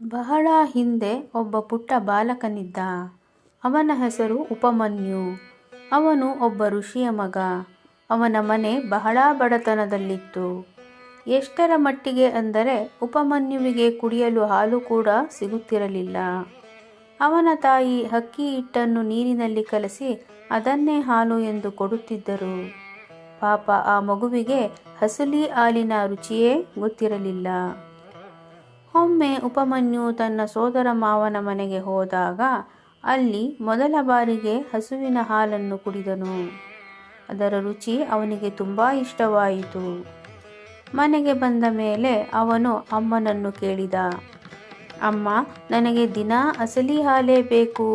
ಬಹಳ ಹಿಂದೆ ಒಬ್ಬ ಪುಟ್ಟ ಬಾಲಕನಿದ್ದ. ಅವನ ಹೆಸರು ಉಪಮನ್ಯು. ಅವನು ಒಬ್ಬ ಋಷಿಯ ಮಗ. ಅವನ ಮನೆ ಬಹಳ ಬಡತನದಲ್ಲಿತ್ತು. ಎಷ್ಟರ ಮಟ್ಟಿಗೆ ಅಂದರೆ ಉಪಮನ್ಯುವಿಗೆ ಕುಡಿಯಲು ಹಾಲು ಕೂಡ ಸಿಗುತ್ತಿರಲಿಲ್ಲ. ಅವನ ತಾಯಿ ಅಕ್ಕಿ ಹಿಟ್ಟನ್ನು ನೀರಿನಲ್ಲಿ ಕಲಸಿ ಅದನ್ನೇ ಹಾಲು ಎಂದು ಕೊಡುತ್ತಿದ್ದರು. ಪಾಪ ಆ ಮಗುವಿಗೆ ಹಸುಳಿ ಹಾಲಿನ ರುಚಿಯೇ ಗೊತ್ತಿರಲಿಲ್ಲ. ಒಮ್ಮೆ ಉಪಮನ್ಯು ತನ್ನ ಸೋದರ ಮಾವನ ಮನೆಗೆ ಹೋದಾಗ ಅಲ್ಲಿ ಮೊದಲ ಬಾರಿಗೆ ಹಸುವಿನ ಹಾಲನ್ನು ಕುಡಿದನು. ಅದರ ರುಚಿ ಅವನಿಗೆ ತುಂಬ ಇಷ್ಟವಾಯಿತು. ಮನೆಗೆ ಬಂದ ಮೇಲೆ ಅವನು ಅಮ್ಮನನ್ನು ಕೇಳಿದ. ಅಮ್ಮ, ನನಗೆ ದಿನಾ ಅಸಲಿ ಹಾಲೇ ಬೇಕು,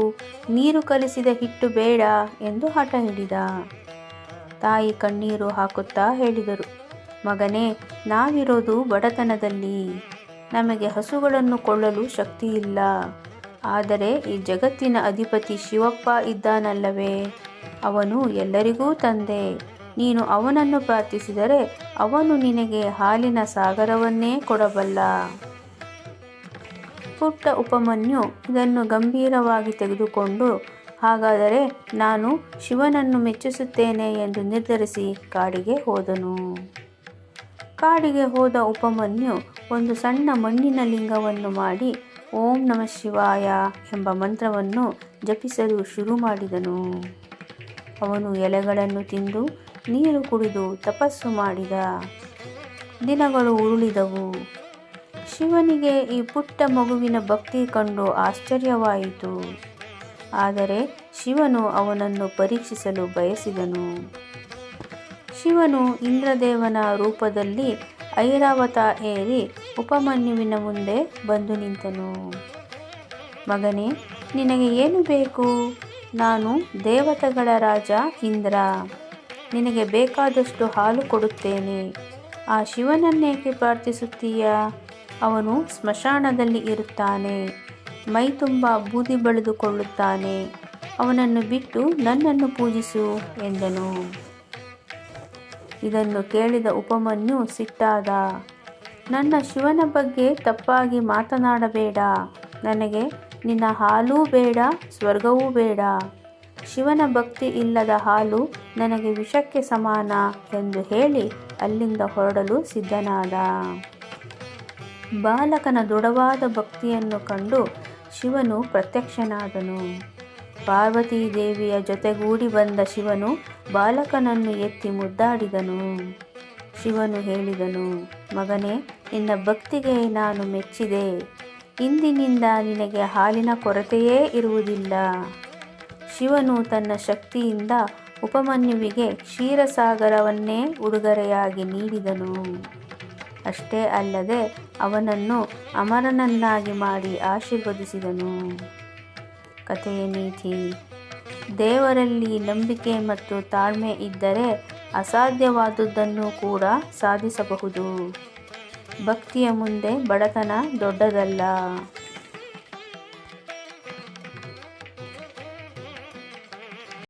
ನೀರು ಕಲಿಸಿದ ಹಿಟ್ಟು ಬೇಡ ಎಂದು ಹಠ ಹಿಡಿದ. ತಾಯಿ ಕಣ್ಣೀರು ಹಾಕುತ್ತಾ ಹೇಳಿದರು, ಮಗನೇ, ನಾವಿರೋದು ಬಡತನದಲ್ಲಿ. ನಮಗೆ ಹಸುಗಳನ್ನು ಕೊಳ್ಳಲು ಶಕ್ತಿ ಇಲ್ಲ. ಆದರೆ ಈ ಜಗತ್ತಿನ ಅಧಿಪತಿ ಶಿವಪ್ಪ ಇದ್ದಾನಲ್ಲವೇ, ಅವನು ಎಲ್ಲರಿಗೂ ತಂದೆ. ನೀನು ಅವನನ್ನು ಪ್ರಾರ್ಥಿಸಿದರೆ ಅವನು ನಿನಗೆ ಹಾಲಿನ ಸಾಗರವನ್ನೇ ಕೊಡಬಲ್ಲ. ಪುಟ್ಟ ಉಪಮನ್ಯು ಇದನ್ನು ಗಂಭೀರವಾಗಿ ತೆಗೆದುಕೊಂಡು, ಹಾಗಾದರೆ ನಾನು ಶಿವನನ್ನು ಮೆಚ್ಚಿಸುತ್ತೇನೆ ಎಂದು ನಿರ್ಧರಿಸಿ ಕಾಡಿಗೆ ಹೋದನು. ಕಾಡಿಗೆ ಹೋದ ಉಪಮನ್ಯು ಒಂದು ಸಣ್ಣ ಮಣ್ಣಿನ ಲಿಂಗವನ್ನು ಮಾಡಿ ಓಂ ನಮಃ ಶಿವಾಯ ಎಂಬ ಮಂತ್ರವನ್ನು ಜಪಿಸಲು ಶುರು ಮಾಡಿದನು. ಅವನು ಎಲೆಗಳನ್ನು ತಿಂದು ನೀರು ಕುಡಿದು ತಪಸ್ಸು ಮಾಡಿದ. ದಿನಗಳು ಉರುಳಿದವು. ಶಿವನಿಗೆ ಈ ಪುಟ್ಟ ಮಗುವಿನ ಭಕ್ತಿ ಕಂಡು ಆಶ್ಚರ್ಯವಾಯಿತು. ಆದರೆ ಶಿವನು ಅವನನ್ನು ಪರೀಕ್ಷಿಸಲು ಬಯಸಿದನು. ಶಿವನು ಇಂದ್ರದೇವನ ರೂಪದಲ್ಲಿ ಐರಾವತ ಏರಿ ಉಪಮನ್ಯುವಿನ ಮುಂದೆ ಬಂದು ನಿಂತನು. ಮಗನೇ, ನಿನಗೆ ಏನು ಬೇಕು? ನಾನು ದೇವತೆಗಳ ರಾಜ ಇಂದ್ರ. ನಿನಗೆ ಬೇಕಾದಷ್ಟು ಹಾಲು ಕೊಡುತ್ತೇನೆ. ಆ ಶಿವನನ್ನೇಕೆ ಪ್ರಾರ್ಥಿಸುತ್ತೀಯಾ? ಅವನು ಸ್ಮಶಾನದಲ್ಲಿ ಇರುತ್ತಾನೆ. ಮೈ ತುಂಬ ಬೂದಿ ಬಳಿದುಕೊಳ್ಳುತ್ತಾನೆ. ಅವನನ್ನು ಬಿಟ್ಟು ನನ್ನನ್ನು ಪೂಜಿಸು ಎಂದನು. ಇದನ್ನು ಕೇಳಿದ ಉಪಮನ್ಯು ಸಿಟ್ಟಾದ. ನನ್ನ ಶಿವನ ಬಗ್ಗೆ ತಪ್ಪಾಗಿ ಮಾತನಾಡಬೇಡ. ನನಗೆ ನಿನ್ನ ಹಾಲೂ ಬೇಡ, ಸ್ವರ್ಗವೂ ಬೇಡ. ಶಿವನ ಭಕ್ತಿ ಇಲ್ಲದ ಹಾಲು ನನಗೆ ವಿಷಕ್ಕೆ ಸಮಾನ ಎಂದು ಹೇಳಿ ಅಲ್ಲಿಂದ ಹೊರಡಲು ಸಿದ್ಧನಾದ. ಬಾಲಕನ ದೃಢವಾದ ಭಕ್ತಿಯನ್ನು ಕಂಡು ಶಿವನು ಪ್ರತ್ಯಕ್ಷನಾದನು. ಪಾರ್ವತೀ ದೇವಿಯ ಜೊತೆಗೂಡಿ ಬಂದ ಶಿವನು ಬಾಲಕನನ್ನು ಎತ್ತಿ ಮುದ್ದಾಡಿದನು. ಶಿವನು ಹೇಳಿದನು, ಮಗನೇ, ನಿನ್ನ ಭಕ್ತಿಗೆ ನಾನು ಮೆಚ್ಚಿದೆ. ಇಂದಿನಿಂದ ನಿನಗೆ ಹಾಲಿನ ಕೊರತೆಯೇ ಇರುವುದಿಲ್ಲ. ಶಿವನು ತನ್ನ ಶಕ್ತಿಯಿಂದ ಉಪಮನ್ಯುವಿಗೆ ಕ್ಷೀರಸಾಗರವನ್ನೇ ಉಡುಗೊರೆಯಾಗಿ ನೀಡಿದನು. ಅಷ್ಟೇ ಅಲ್ಲದೆ ಅವನನ್ನು ಅಮರನನ್ನಾಗಿ ಮಾಡಿ ಆಶೀರ್ವದಿಸಿದನು. ಕಥೆಯ ನೀತಿ: ದೇವರಲ್ಲಿ ನಂಬಿಕೆ ಮತ್ತು ತಾಳ್ಮೆ ಇದ್ದರೆ ಅಸಾಧ್ಯವಾದುದನ್ನು ಕೂಡ ಸಾಧಿಸಬಹುದು. ಭಕ್ತಿಯ ಮುಂದೆ ಬಡತನ ದೊಡ್ಡದಲ್ಲ.